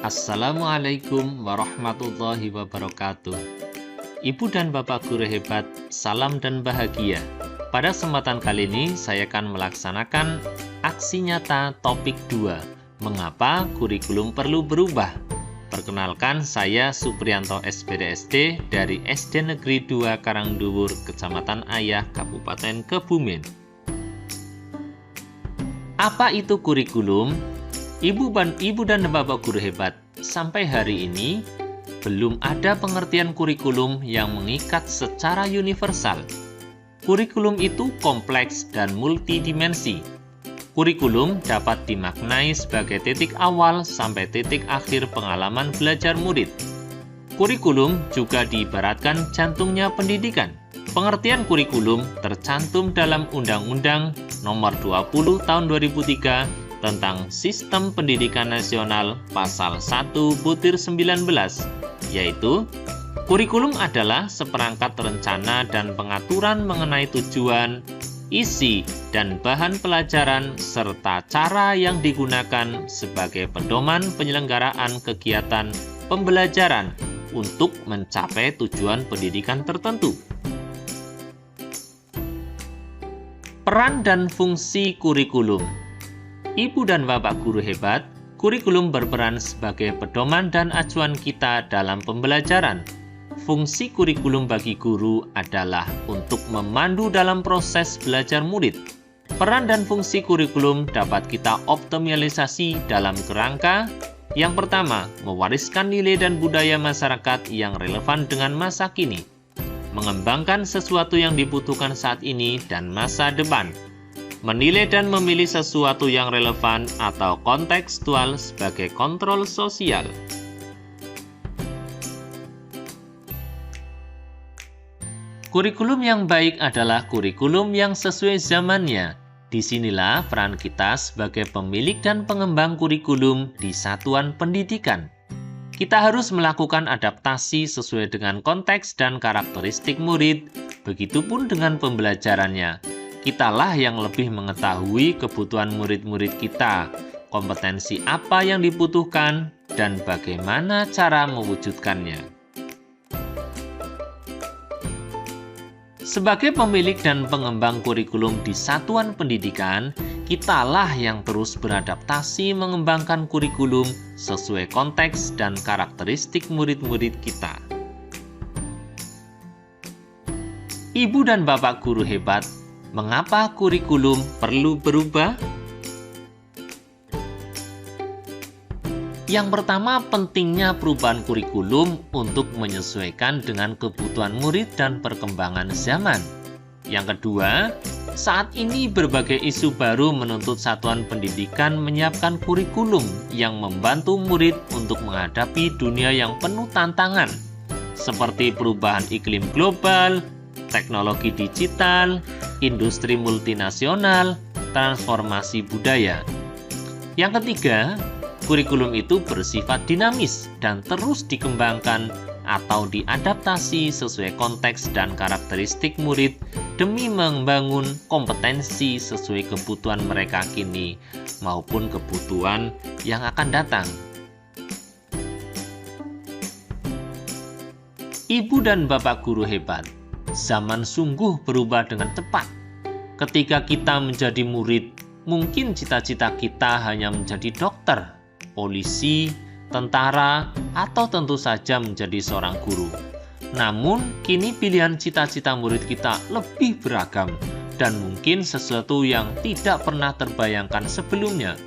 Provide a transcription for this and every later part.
Assalamualaikum warahmatullahi wabarakatuh. Ibu dan Bapak guru hebat, salam dan bahagia. Pada kesempatan kali ini, saya akan melaksanakan aksi nyata topik 2. Mengapa kurikulum perlu berubah? Perkenalkan, saya Supriyanto SPDSD dari SD Negeri 2 Karangduwur, Kecamatan Ayah, Kabupaten Kebumen. Apa itu kurikulum? Ibu dan Bapak guru hebat, sampai hari ini belum ada pengertian kurikulum yang mengikat secara universal. Kurikulum itu kompleks dan multidimensi. Kurikulum dapat dimaknai sebagai titik awal sampai titik akhir pengalaman belajar murid. Kurikulum juga diibaratkan jantungnya pendidikan. Pengertian kurikulum tercantum dalam Undang-Undang Nomor 20 Tahun 2003 tentang Sistem Pendidikan Nasional Pasal 1/19, yaitu kurikulum adalah seperangkat rencana dan pengaturan mengenai tujuan, isi, dan bahan pelajaran serta cara yang digunakan sebagai pedoman penyelenggaraan kegiatan pembelajaran untuk mencapai tujuan pendidikan tertentu. Peran dan fungsi kurikulum. Ibu dan Bapak guru hebat, kurikulum berperan sebagai pedoman dan acuan kita dalam pembelajaran. Fungsi kurikulum bagi guru adalah untuk memandu dalam proses belajar murid. Peran dan fungsi kurikulum dapat kita optimalisasi dalam kerangka yang pertama, mewariskan nilai dan budaya masyarakat yang relevan dengan masa kini, mengembangkan sesuatu yang dibutuhkan saat ini dan masa depan, menilai dan memilih sesuatu yang relevan atau kontekstual sebagai kontrol sosial. Kurikulum yang baik adalah kurikulum yang sesuai zamannya. Disinilah peran kita sebagai pemilik dan pengembang kurikulum di satuan pendidikan. Kita harus melakukan adaptasi sesuai dengan konteks dan karakteristik murid, begitupun dengan pembelajarannya. Kitalah yang lebih mengetahui kebutuhan murid-murid kita, kompetensi apa yang dibutuhkan, dan bagaimana cara mewujudkannya. Sebagai pemilik dan pengembang kurikulum di satuan pendidikan, kitalah yang terus beradaptasi mengembangkan kurikulum sesuai konteks dan karakteristik murid-murid kita. Ibu dan Bapak guru hebat, mengapa kurikulum perlu berubah? Yang pertama, pentingnya perubahan kurikulum untuk menyesuaikan dengan kebutuhan murid dan perkembangan zaman. Yang kedua, saat ini berbagai isu baru menuntut satuan pendidikan menyiapkan kurikulum yang membantu murid untuk menghadapi dunia yang penuh tantangan, seperti perubahan iklim global, teknologi digital, industri multinasional, transformasi budaya. Yang ketiga, kurikulum itu bersifat dinamis dan terus dikembangkan atau diadaptasi sesuai konteks dan karakteristik murid demi membangun kompetensi sesuai kebutuhan mereka kini maupun kebutuhan yang akan datang. Ibu dan Bapak guru hebat, zaman sungguh berubah dengan cepat. Ketika kita menjadi murid, mungkin cita-cita kita hanya menjadi dokter, polisi, tentara, atau tentu saja menjadi seorang guru. Namun, kini pilihan cita-cita murid kita lebih beragam dan mungkin sesuatu yang tidak pernah terbayangkan sebelumnya.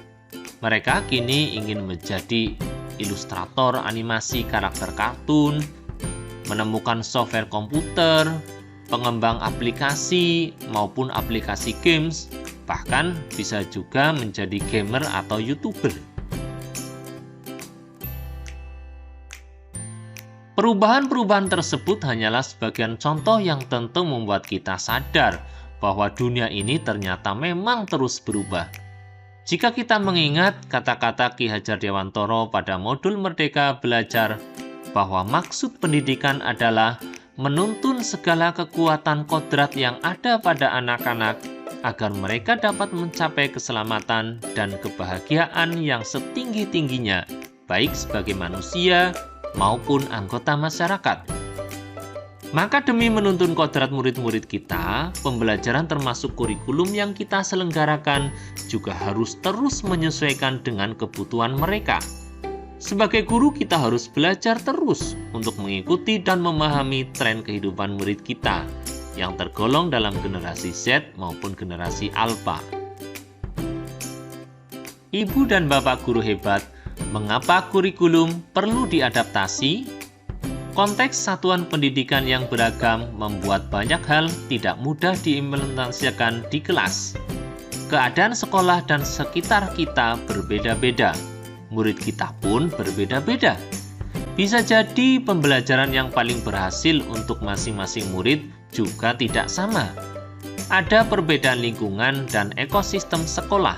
Mereka kini ingin menjadi ilustrator animasi karakter kartun, menemukan software komputer, pengembang aplikasi maupun aplikasi games, bahkan bisa juga menjadi gamer atau YouTuber. Perubahan-perubahan tersebut hanyalah sebagian contoh yang tentu membuat kita sadar bahwa dunia ini ternyata memang terus berubah. Jika kita mengingat kata-kata Ki Hajar Dewantoro pada modul Merdeka Belajar bahwa maksud pendidikan adalah menuntun segala kekuatan kodrat yang ada pada anak-anak agar mereka dapat mencapai keselamatan dan kebahagiaan yang setinggi-tingginya baik sebagai manusia maupun anggota masyarakat. Maka demi menuntun kodrat murid-murid kita, pembelajaran termasuk kurikulum yang kita selenggarakan juga harus terus menyesuaikan dengan kebutuhan mereka. Sebagai guru, kita harus belajar terus untuk mengikuti dan memahami tren kehidupan murid kita yang tergolong dalam generasi Z maupun generasi Alpha. Ibu dan Bapak guru hebat, mengapa kurikulum perlu diadaptasi? Konteks satuan pendidikan yang beragam membuat banyak hal tidak mudah diimplementasikan di kelas. Keadaan sekolah dan sekitar kita berbeda-beda. Murid kita pun berbeda-beda. Bisa jadi pembelajaran yang paling berhasil untuk masing-masing murid juga tidak sama. Ada perbedaan lingkungan dan ekosistem sekolah.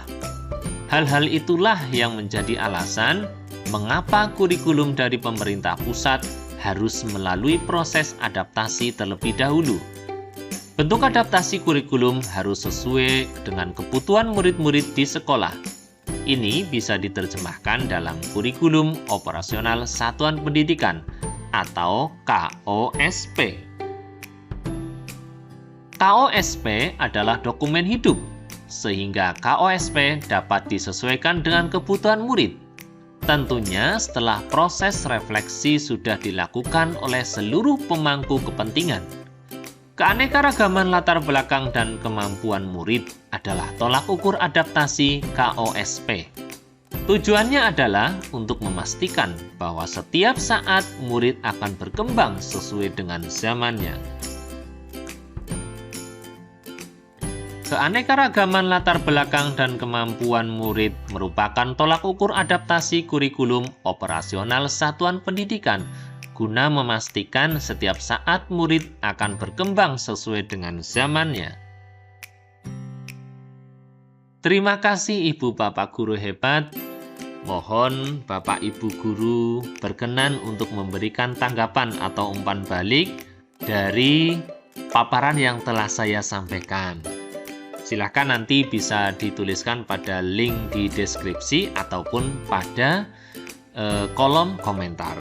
Hal-hal itulah yang menjadi alasan mengapa kurikulum dari pemerintah pusat harus melalui proses adaptasi terlebih dahulu. Bentuk adaptasi kurikulum harus sesuai dengan kebutuhan murid-murid di sekolah. Ini bisa diterjemahkan dalam kurikulum operasional satuan pendidikan atau KOSP. KOSP adalah dokumen hidup, sehingga KOSP dapat disesuaikan dengan kebutuhan murid. Tentunya setelah proses refleksi sudah dilakukan oleh seluruh pemangku kepentingan. Keanekaragaman latar belakang dan kemampuan murid adalah tolak ukur adaptasi KOSP. Tujuannya adalah untuk memastikan bahwa setiap saat murid akan berkembang sesuai dengan zamannya. Keanekaragaman latar belakang dan kemampuan murid merupakan tolak ukur adaptasi kurikulum operasional satuan pendidikan guna memastikan setiap saat murid akan berkembang sesuai dengan zamannya. Terima kasih Ibu Bapak guru hebat. Mohon Bapak Ibu guru berkenan untuk memberikan tanggapan atau umpan balik dari paparan yang telah saya sampaikan. Silahkan nanti bisa dituliskan pada link di deskripsi ataupun pada kolom komentar.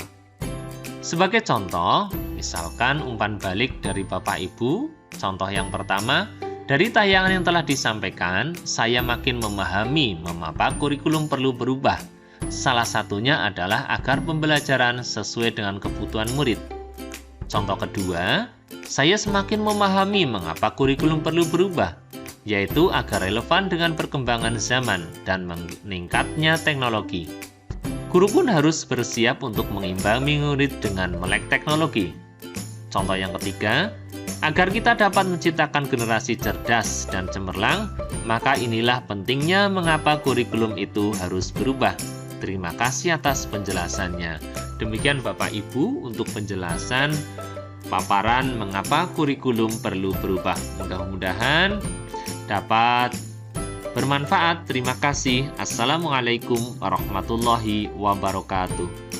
Sebagai contoh, misalkan umpan balik dari Bapak Ibu, contoh yang pertama, dari tayangan yang telah disampaikan, saya makin memahami mengapa kurikulum perlu berubah. Salah satunya adalah agar pembelajaran sesuai dengan kebutuhan murid. Contoh kedua, saya semakin memahami mengapa kurikulum perlu berubah, yaitu agar relevan dengan perkembangan zaman dan meningkatnya teknologi. Guru pun harus bersiap untuk mengimbangi murid dengan melek teknologi. Contoh yang ketiga, agar kita dapat menciptakan generasi cerdas dan cemerlang, maka inilah pentingnya mengapa kurikulum itu harus berubah. Terima kasih atas penjelasannya. Demikian Bapak Ibu untuk penjelasan paparan mengapa kurikulum perlu berubah. Mudah-mudahan dapat bermanfaat. Terima kasih. Assalamualaikum warahmatullahi wabarakatuh.